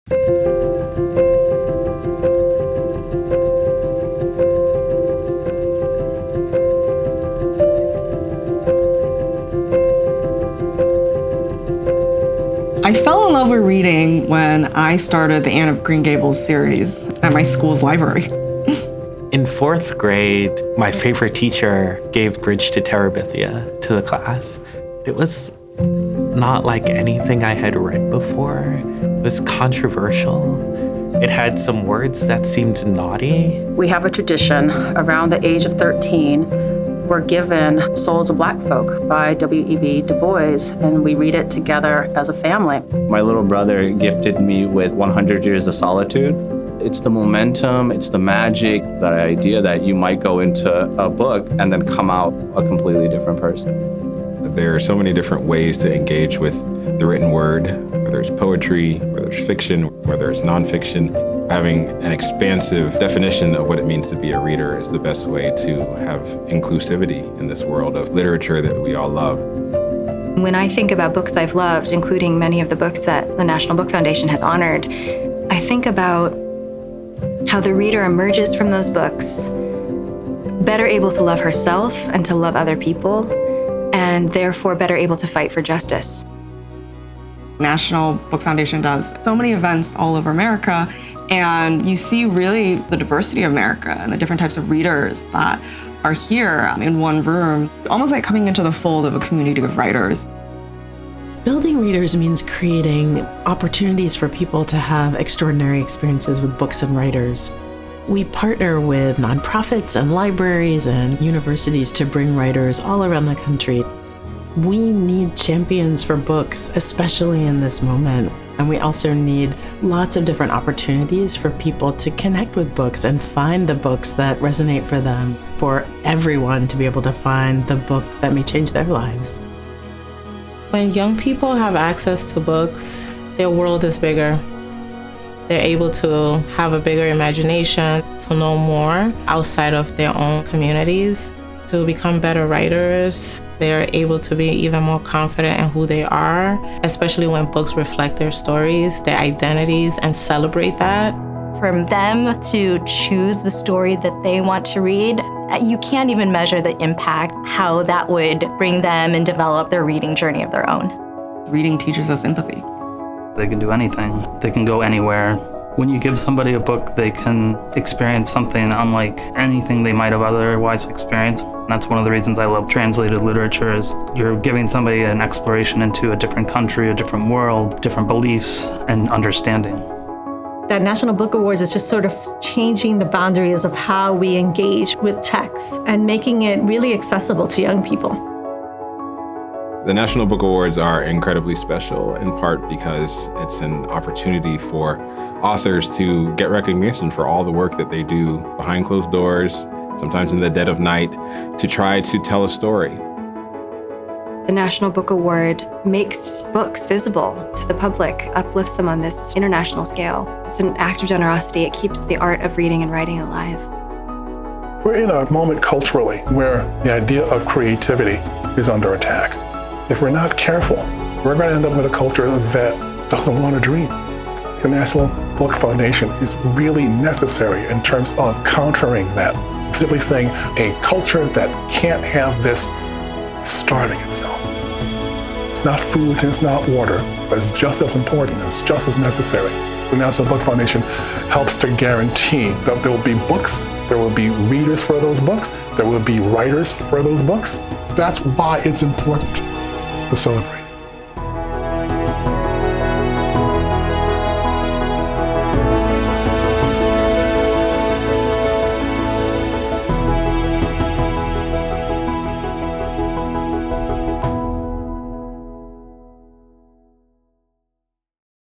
I fell in love with reading when I started the Anne of Green Gables series at my school's library. In fourth grade, my favorite teacher gave Bridge to Terabithia to the class. It was not like anything I had read before. It was controversial. It had some words that seemed naughty. We have a tradition. Around the age of 13, we're given Souls of Black Folk by W.E.B. Du Bois, and we read it together as a family. My little brother gifted me with 100 Years of Solitude. It's the momentum, it's the magic, that idea that you might go into a book and then come out a completely different person. There are so many different ways to engage with the written word, whether it's poetry, whether it's fiction, whether it's nonfiction. Having an expansive definition of what it means to be a reader is the best way to have inclusivity in this world of literature that we all love. When I think about books I've loved, including many of the books that the National Book Foundation has honored, I think about how the reader emerges from those books better able to love herself and to love other people, and therefore better able to fight for justice. National Book Foundation does so many events all over America, and you see really the diversity of America and the different types of readers that are here in one room, almost like coming into the fold of a community of writers. Building readers means creating opportunities for people to have extraordinary experiences with books and writers. We partner with nonprofits and libraries and universities to bring writers all around the country. We need champions for books, especially in this moment. And we also need lots of different opportunities for people to connect with books and find the books that resonate for them, for everyone to be able to find the book that may change their lives. When young people have access to books, their world is bigger. They're able to have a bigger imagination, to know more outside of their own communities, to become better writers. They're able to be even more confident in who they are, especially when books reflect their stories, their identities, and celebrate that. For them to choose the story that they want to read, you can't even measure the impact, how that would bring them and develop their reading journey of their own. Reading teaches us empathy. They can do anything. They can go anywhere. When you give somebody a book, they can experience something unlike anything they might have otherwise experienced. That's one of the reasons I love translated literature, is you're giving somebody an exploration into a different country, a different world, different beliefs and understanding. That National Book Awards is just sort of changing the boundaries of how we engage with text and making it really accessible to young people. The National Book Awards are incredibly special, in part because it's an opportunity for authors to get recognition for all the work that they do behind closed doors, sometimes in the dead of night, to try to tell a story. The National Book Award makes books visible to the public, uplifts them on this international scale. It's an act of generosity. It keeps the art of reading and writing alive. We're in a moment culturally where the idea of creativity is under attack. If we're not careful, we're going to end up with a culture that doesn't want to dream. The National Book Foundation is really necessary in terms of countering that. Simply saying a culture that can't have this starving itself. It's not food and it's not water, but it's just as important, it's just as necessary. The National Book Foundation helps to guarantee that there will be books, there will be readers for those books, there will be writers for those books. That's why it's important to celebrate.